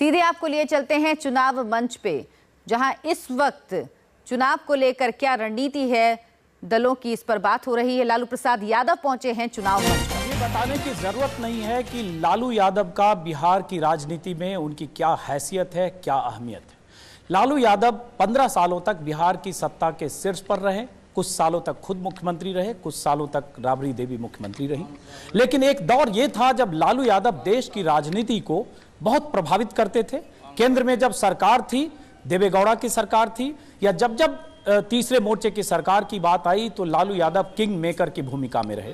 सीधे आपको लिए चलते हैं चुनाव मंच पे, जहां इस वक्त चुनाव को लेकर क्या रणनीति है दलों की, इस पर बात हो रही है। लालू प्रसाद यादव पहुंचे हैं चुनाव मंच पर। ये बताने की जरूरत नहीं है कि लालू यादव का बिहार की राजनीति में उनकी क्या हैसियत है, क्या अहमियत है। लालू यादव 15 सालों तक बिहार की सत्ता के शीर्ष पर रहे, कुछ सालों तक खुद मुख्यमंत्री रहे, कुछ सालों तक राबड़ी देवी मुख्यमंत्री रही। लेकिन एक दौर यह था जब लालू यादव देश की राजनीति को बहुत प्रभावित करते थे। केंद्र में जब सरकार थी, देवेगौड़ा की सरकार थी, या जब जब तीसरे मोर्चे की सरकार की बात आई तो लालू यादव किंग मेकर की भूमिका में रहे।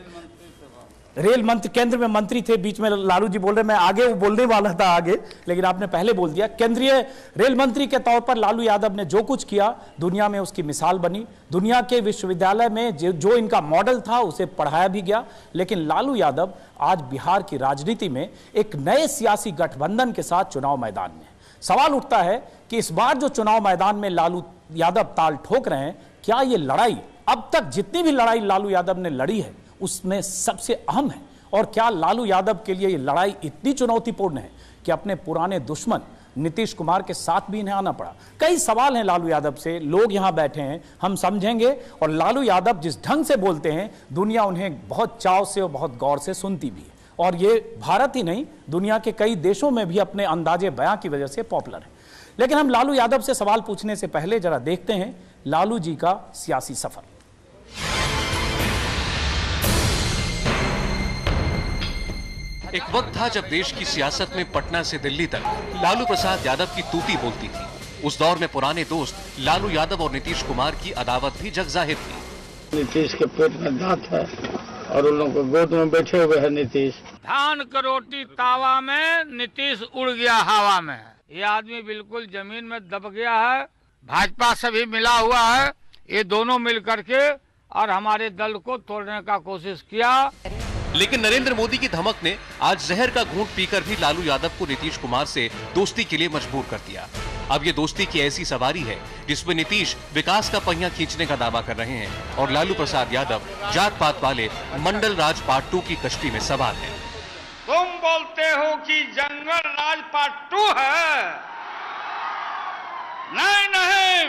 रेल मंत्री, केंद्र में मंत्री थे, बीच में लालू जी बोल रहे, मैं आगे वो बोलने वाला था आगे, लेकिन आपने पहले बोल दिया। केंद्रीय रेल मंत्री के तौर पर लालू यादव ने जो कुछ किया, दुनिया में उसकी मिसाल बनी। दुनिया के विश्वविद्यालय में जो इनका मॉडल था उसे पढ़ाया भी गया। लेकिन लालू यादव आज बिहार की राजनीति में एक नए सियासी गठबंधन के साथ चुनाव मैदान में। सवाल उठता है कि इस बार जो चुनाव मैदान में लालू यादव ताल ठोक रहे हैं, क्या ये लड़ाई, अब तक जितनी भी लड़ाई लालू यादव ने लड़ी है उसमें सबसे अहम है? और क्या लालू यादव के लिए ये लड़ाई इतनी चुनौतीपूर्ण है कि अपने पुराने दुश्मन नीतीश कुमार के साथ भी इन्हें आना पड़ा? कई सवाल हैं लालू यादव से, लोग यहां बैठे हैं, हम समझेंगे। और लालू यादव जिस ढंग से बोलते हैं, दुनिया उन्हें बहुत चाव से और बहुत गौर से सुनती भी है। और ये भारत ही नहीं, दुनिया के कई देशों में भी अपने अंदाजे बयां की वजह से पॉपुलर है। लेकिन हम लालू यादव से सवाल पूछने से पहले जरा देखते हैं लालू जी का सियासी सफर। एक वक्त था जब देश की सियासत में पटना से दिल्ली तक लालू प्रसाद यादव की तूती बोलती थी। उस दौर में पुराने दोस्त लालू यादव और नीतीश कुमार की अदावत भी जग जाहिर थी। नीतीश के पेट में दांत है और उन लोगों को गोद में बैठे हुए हैं नीतीश। धान का रोटी तावा में, नीतीश उड़ गया हवा में। ये आदमी बिल्कुल जमीन में दब गया है। भाजपा से भी मिला हुआ है। ये दोनों मिल करके और हमारे दल को तोड़ने का कोशिश किया। लेकिन नरेंद्र मोदी की धमक ने आज जहर का घूंट पीकर भी लालू यादव को नीतीश कुमार से दोस्ती के लिए मजबूर कर दिया। अब ये दोस्ती की ऐसी सवारी है जिसमें नीतीश विकास का पहिया खींचने का दावा कर रहे हैं और लालू प्रसाद यादव जात पात वाले मंडल राज पार्ट 2 की कश्ती में सवार हैं। तुम बोलते हो कि जंगल राज पार्ट 2 है। नहीं नहीं,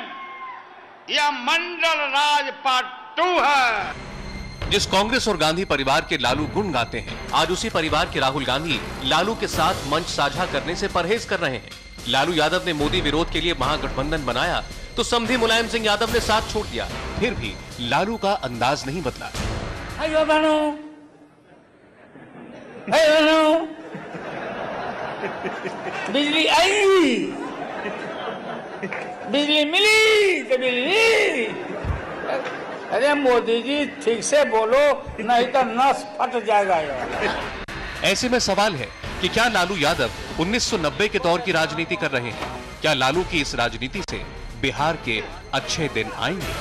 यह मंडल राज पार्ट 2 है। जिस कांग्रेस और गांधी परिवार के लालू गुण गाते हैं, आज उसी परिवार के राहुल गांधी लालू के साथ मंच साझा करने से परहेज कर रहे हैं। लालू यादव ने मोदी विरोध के लिए महागठबंधन बनाया तो समधी मुलायम सिंह यादव ने साथ छोड़ दिया। फिर भी लालू का अंदाज नहीं बदला। बिजली आई, बिजली मिली तो बिजली। अरे मोदी जी ठीक से बोलो, नहीं तो नस फट जाएगा यार। ऐसे में सवाल है कि क्या लालू यादव 1990 के दौर की राजनीति कर रहे हैं? क्या लालू की इस राजनीति से बिहार के अच्छे दिन आएंगे?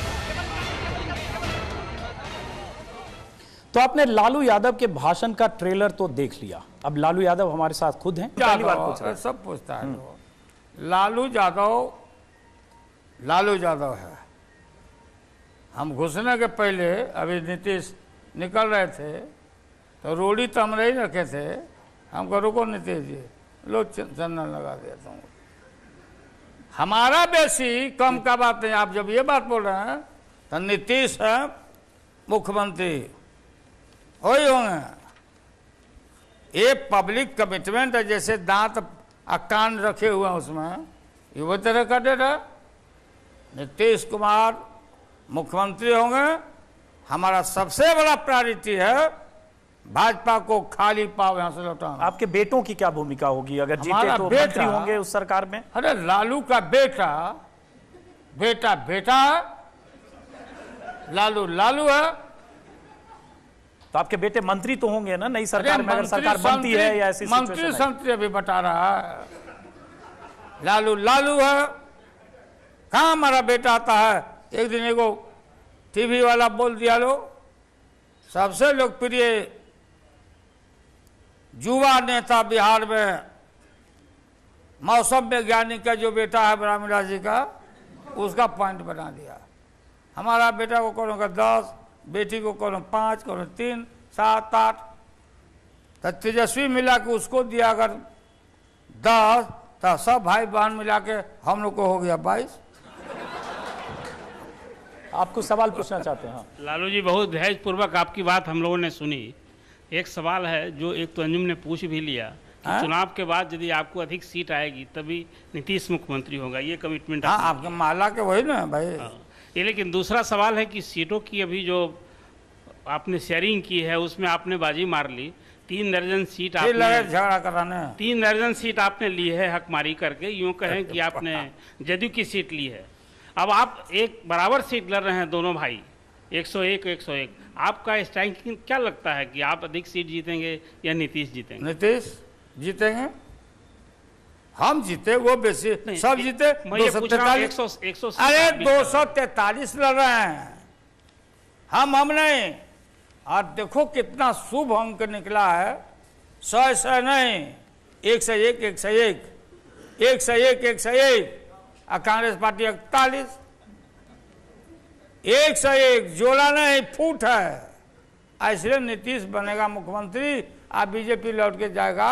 तो आपने लालू यादव के भाषण का ट्रेलर तो देख लिया। अब लालू यादव हमारे साथ खुद हैं, पहली बार पूछ रहे हैं। सब पूछता है। लालू यादव है। हम घुसने के पहले, अभी नीतीश निकल रहे थे तो रोड़ी तो हम नहीं रखे थे। हमको रुको नीतीश जी, लो चंदन लगा देता हूँ। हमारा बेसी कम का बात नहीं। आप जब ये बात बोल रहे हैं तो नीतीश है मुख्यमंत्री, वही होंगे। ये पब्लिक कमिटमेंट है, जैसे दांत कान रखे हुए हैं उसमें, ये वो तरह का डेट है। नीतीश कुमार मुख्यमंत्री होंगे। हमारा सबसे बड़ा प्रायोरिटी है भाजपा को खाली पाव यहां से लौटाना। आपके बेटों की क्या भूमिका होगी अगर जीते तो मंत्री होंगे उस सरकार में? अरे लालू का बेटा है, लालू है। तो आपके बेटे मंत्री तो होंगे ना नई सरकार में, अगर सरकार बनती है या ऐसी मंत्री संतरी अभी बता रहा है। लालू है। कहां हमारा बेटा आता है? एक दिन एगो टीवी वाला बोल दिया, लो सबसे लोकप्रिय युवा नेता बिहार में मौसम वैज्ञानिक का जो बेटा है ब्राह्मणा जी का, उसका पॉइंट बना दिया। हमारा बेटा को कौन का 10, बेटी को कौन 5, कौन 3, 7, 8। तो तेजस्वी मिला के उसको दिया अगर 10 तो सब भाई बहन मिला के हम लोग को हो गया 22। आपको सवाल पूछना चाहते हैं? हाँ। लालू जी, बहुत धैर्यपूर्वक आपकी बात हम लोगों ने सुनी। एक सवाल है जो एक तो अंजुम ने पूछ भी लिया कि चुनाव के बाद यदि आपको अधिक सीट आएगी तभी नीतीश मुख्यमंत्री होगा, ये कमिटमेंट आपके माला के वही ना भाई। ये लेकिन दूसरा सवाल है कि सीटों की अभी जो आपने शेयरिंग की है उसमें आपने बाजी मार ली। 3 दर्जन सीट आपने झगड़ा कराने 3 दर्जन सीट आपने ली है हकमारी करके, यूँ कहें कि आपने जदयू की सीट ली है। अब आप एक बराबर सीट लड़ रहे हैं दोनों भाई, 101-101। आपका स्ट्रैंकिंग क्या लगता है कि आप अधिक सीट जीतेंगे या नीतीश जीतेंगे? नीतीश जीतेंगे, हम जीते वो बेसी, सब जीते। 243 अरे 243 लड़ रहे हैं हम नहीं। और देखो कितना शुभ अंक निकला है, 100 नहीं, 101 101 101 101। और कांग्रेस पार्टी 41, 101 जोड़ा नहीं फूट है। इसलिए नीतीश बनेगा मुख्यमंत्री, आप बीजेपी लौट के जाएगा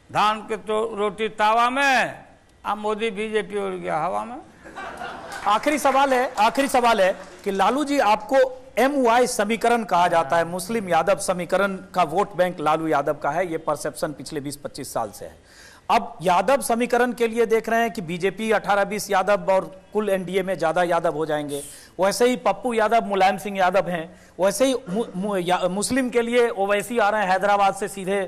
धान के तो रोटी तावा में, अब मोदी बीजेपी उड़ गया हवा में। आखिरी सवाल है कि लालू जी, आपको MY समीकरण कहा जाता है, मुस्लिम यादव समीकरण का वोट बैंक लालू यादव का है, ये परसेप्शन पिछले 20-25 साल से है। अब यादव समीकरण के लिए देख रहे हैं कि बीजेपी 18-20 यादव और कुल NDA में ज्यादा यादव हो जाएंगे। वैसे ही पप्पू यादव मुलायम सिंह यादव हैं, वैसे ही मुस्लिम के लिए ओवैसी आ रहे हैं, हैदराबाद से सीधे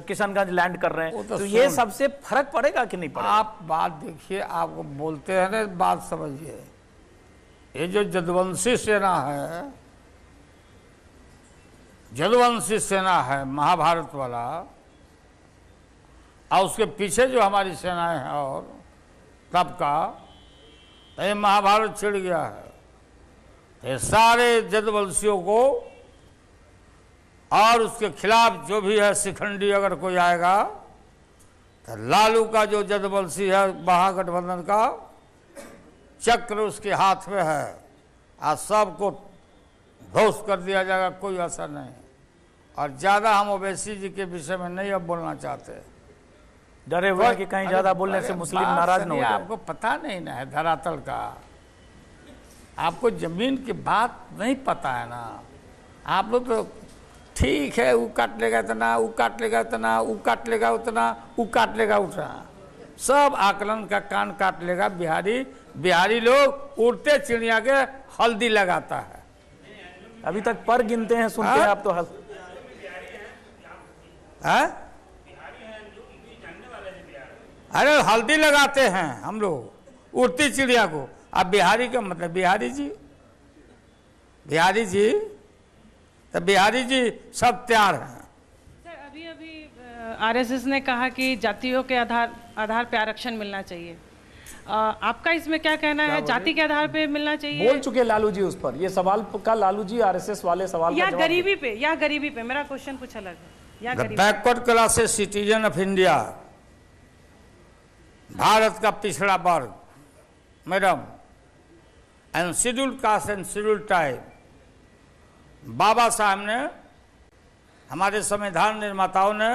किशनगंज लैंड कर रहे हैं। तो ये सबसे फर्क पड़ेगा कि नहीं पड़ेगा? आप बात देखिए, आपको बोलते हैं ना, बात समझिए। ये जो जदुवंशी सेना है, जदुवंशी सेना है महाभारत वाला, और उसके पीछे जो हमारी सेनाएं हैं और तब का, तो ये महाभारत छिड़ गया है। ये सारे जदवंशियों को और उसके खिलाफ जो भी है शिखंडी अगर कोई आएगा, तो लालू का जो जदवंशी है महागठबंधन का चक्र उसके हाथ में है, आज सबको ध्वस्त कर दिया जाएगा, कोई असर नहीं। और ज्यादा हम ओवैसी जी के विषय में नहीं अब बोलना चाहते, डरे हुए हैं कि कहीं ज्यादा बोलने से मुस्लिम नाराज न हो जाए। आपको पता नहीं ना है धरातल का, आपको जमीन की बात नहीं पता है ना। आप लोग तो ठीक है, वो काट लेगा इतना, वो काट लेगा इतना, वो काट लेगा उतना, वो काट लेगा उतना, सब आकलन का कान काट लेगा। बिहारी लोग उड़ते चिड़िया के हल्दी लगाता है। अभी तक पर गिनते हैं, सुनते हैं आप तो अरे हल्दी लगाते हैं हम लोग उड़ती चिड़िया को। अब बिहारी का मतलब बिहारी जी, तो बिहारी जी सब तैयार हैं। सर, अभी आरएसएस ने कहा कि जातियों के आधार पे आरक्षण मिलना चाहिए, आपका इसमें क्या कहना है? जाति के आधार पे मिलना चाहिए? बोल चुके लालू जी उस पर, ये सवाल का लालू जी आरएसएस वाले सवाल या गरीबी पे मेरा क्वेश्चन कुछ अलग है। Backward classes citizen of India, Bharat का पिछड़ा वर्ग madam, and scheduled caste and scheduled tribe, Baba Saheb ने, हमारे संविधान निर्माताओं ने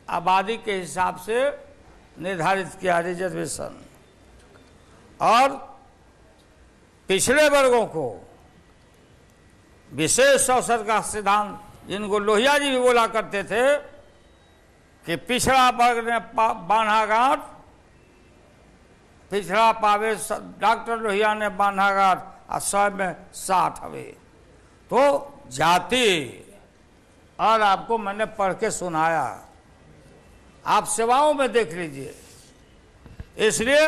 आबादी के हिसाब से निर्धारित किया रिजर्वेशन, और पिछड़े वर्गों को विशेष अवसर का सिद्धांत, जिनको लोहिया जी भी बोला करते थे कि पिछड़ा वर्ग ने बांधा गांठ, पिछड़ा पावे डॉक्टर लोहिया ने बांधा गांठ, और 100 में 60 हवे। तो जाति, और आपको मैंने पढ़ के सुनाया, आप सेवाओं में देख लीजिए। इसलिए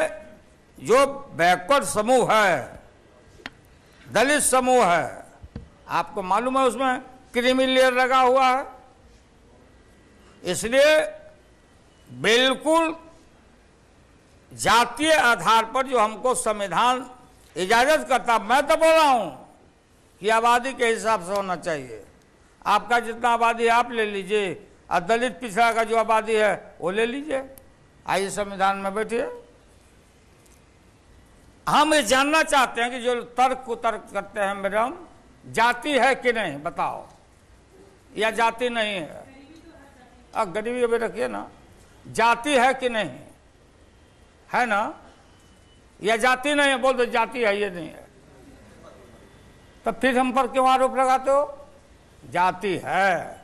जो बैकवर्ड समूह है, दलित समूह है, आपको मालूम है उसमें क्रीमी लेयर लगा हुआ है। इसलिए बिल्कुल जातीय आधार पर जो हमको संविधान इजाजत करता, मैं तो बोल रहा हूं कि आबादी के हिसाब से होना चाहिए। आपका जितना आबादी है आप ले लीजिए, और दलित पिछड़ा का जो आबादी है वो ले लीजिए, आइए संविधान में बैठिए। हम ये जानना चाहते हैं कि जो तर्क कुतर्क करते हैं मैडम, जाति है कि नहीं बताओ, या जाति नहीं है? अब गरीबी अभी रखिए ना, जाति है कि नहीं है ना, या जाति नहीं है, बोल दो जाति है, ये नहीं है, तो फिर हम पर क्यों आरोप लगाते हो? जाति है,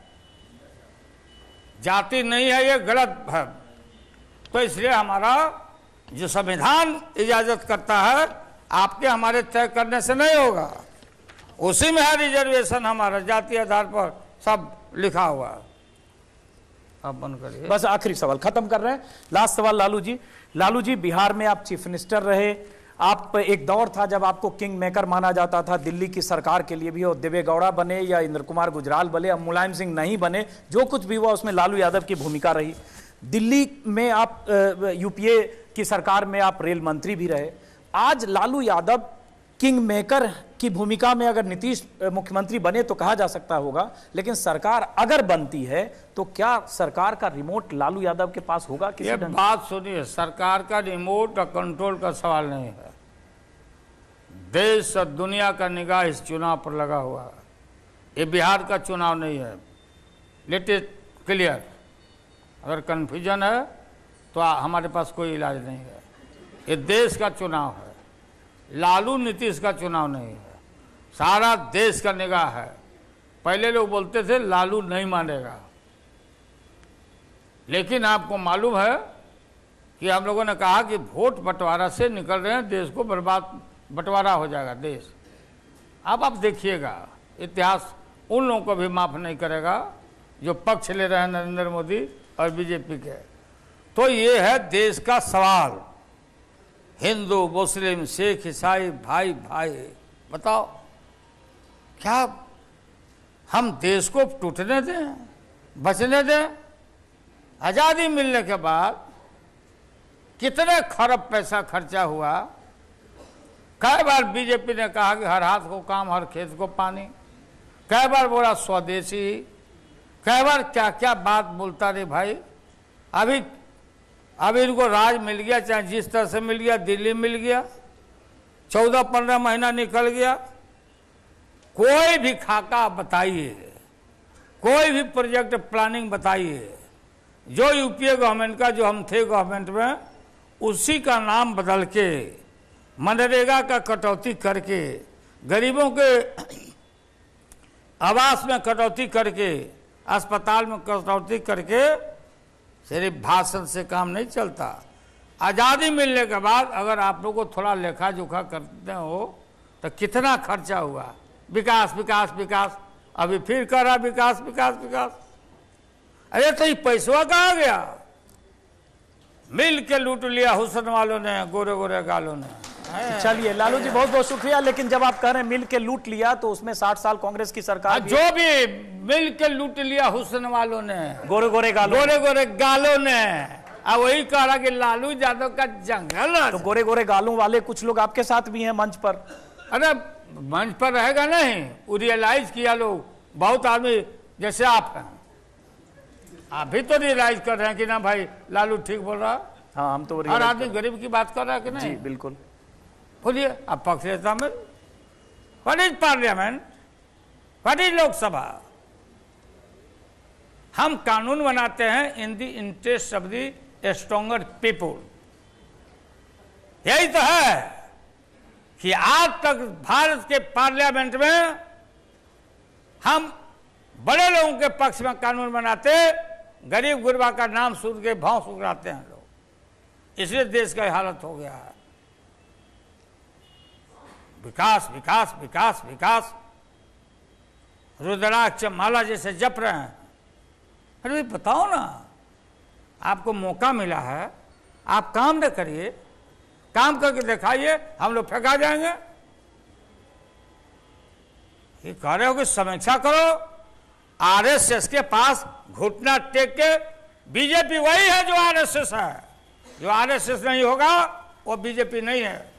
जाति नहीं है, ये गलत है। तो इसलिए हमारा जो संविधान इजाजत करता है, आपके हमारे तय करने से नहीं होगा, उसी में है रिजर्वेशन, हमारा जाति आधार पर सब लिखा हुआ है। आप बंद करिए। बस आखिरी सवाल खत्म कर रहे हैं, लास्ट सवाल लालू जी। लालू जी, बिहार में आप चीफ मिनिस्टर रहे, आप एक दौर था जब आपको किंग मेकर माना जाता था दिल्ली की सरकार के लिए भी, और देवेगौड़ा बने या इंद्र कुमार गुजराल बने, अब मुलायम सिंह नहीं बने, जो कुछ भी हुआ उसमें लालू यादव की भूमिका रही। दिल्ली में आप यूपीए की सरकार में आप रेल मंत्री भी रहे। आज लालू यादव किंग मेकर की भूमिका में अगर नीतीश मुख्यमंत्री बने तो कहा जा सकता होगा, लेकिन सरकार अगर बनती है तो क्या सरकार का रिमोट लालू यादव के पास होगा? ये बात सुनिए, सरकार का रिमोट और कंट्रोल का सवाल नहीं है। देश और दुनिया का निगाह इस चुनाव पर लगा हुआ है। ये बिहार का चुनाव नहीं है, लेट इट क्लियर। अगर कन्फ्यूजन है तो हमारे पास कोई इलाज नहीं है। ये देश का चुनाव है, लालू नीतीश का चुनाव नहीं है, सारा देश का निगाह है। पहले लोग बोलते थे लालू नहीं मानेगा, लेकिन आपको मालूम है कि हम लोगों ने कहा कि वोट बंटवारा से निकल रहे हैं, देश को बर्बाद, बंटवारा हो जाएगा देश। अब आप देखिएगा, इतिहास उन लोगों को भी माफ नहीं करेगा जो पक्ष ले रहे हैं नरेंद्र मोदी और बीजेपी के। तो ये है देश का सवाल, हिंदू मुस्लिम सिख ईसाई भाई भाई। बताओ, क्या हम देश को टूटने दें, बचने दें? आज़ादी मिलने के बाद कितने खरब पैसा खर्चा हुआ। कई बार बीजेपी ने कहा कि हर हाथ को काम, हर खेत को पानी, कई बार बोला स्वदेशी, कई बार क्या क्या बात बोलता रे भाई। अभी इनको राज मिल गया, चाहे जिस तरह से मिल गया, दिल्ली मिल गया, 14-15 महीना निकल गया। कोई भी खाका बताइए, कोई भी प्रोजेक्ट प्लानिंग बताइए, जो यूपीए गवर्नमेंट का, जो हम थे गवर्नमेंट में, उसी का नाम बदल के, मनरेगा का कटौती करके, गरीबों के आवास में कटौती करके, अस्पताल में कटौती करके, सिर्फ भाषण से काम नहीं चलता। आज़ादी मिलने के बाद अगर आप लोग को थोड़ा लेखा जोखा करते हो तो कितना खर्चा हुआ, विकास विकास विकास, अभी फिर कर रहा विकास विकास विकास। अरे तो ये पैसा कहाँ गया? मिल के लूट लिया हुसन वालों ने, गोरे गोरे गालों ने। चलिए लालू जी, बहुत बहुत शुक्रिया। लेकिन जब आप कह रहे हैं मिल के लूट लिया, तो उसमें 60 साल कांग्रेस की सरकार जो भी मिल के लूट लिया हुसन वालों ने, गोरे गोरे गालों ने। अब वही कह रहा कि लालू यादव का जंगल है। तो गोरे गोरे गालों वाले कुछ लोग आपके साथ भी हैं मंच पर। अरे मंच पर रहेगा नहीं, वो रियलाइज किया लोग, बहुत आदमी जैसे आप हैं, आप भी तो रियलाइज कर रहे हैं कि ना भाई लालू ठीक बोल रहा। हाँ, हम तो हर आदमी गरीब की बात कर रहा है कि नहीं? जी बिल्कुल। बोलिए, अब पक्ष नेता में what is parliament, what is Lok Sabha? हम कानून बनाते हैं in the interest of the stronger people. यही तो है कि आज तक भारत के पार्लियामेंट में हम बड़े लोगों के पक्ष में कानून बनाते, गरीब गुरबा का नाम सुन के भाव सुगराते हैं लोग, इसलिए देश का हालत हो गया है। विकास विकास विकास विकास, रुद्राक्ष माला जैसे जप रहे हैं। अरे बताओ ना, आपको मौका मिला है, आप काम न करिए, काम करके दिखाइए, हम लोग फेंका जाएंगे। ये कह रहे हो कि समीक्षा करो, आरएसएस के पास घुटना टेक के, बीजेपी वही है जो आरएसएस है, जो आरएसएस नहीं होगा वो बीजेपी नहीं है।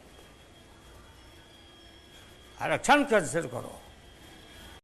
आरक्षण कंसिडर करो।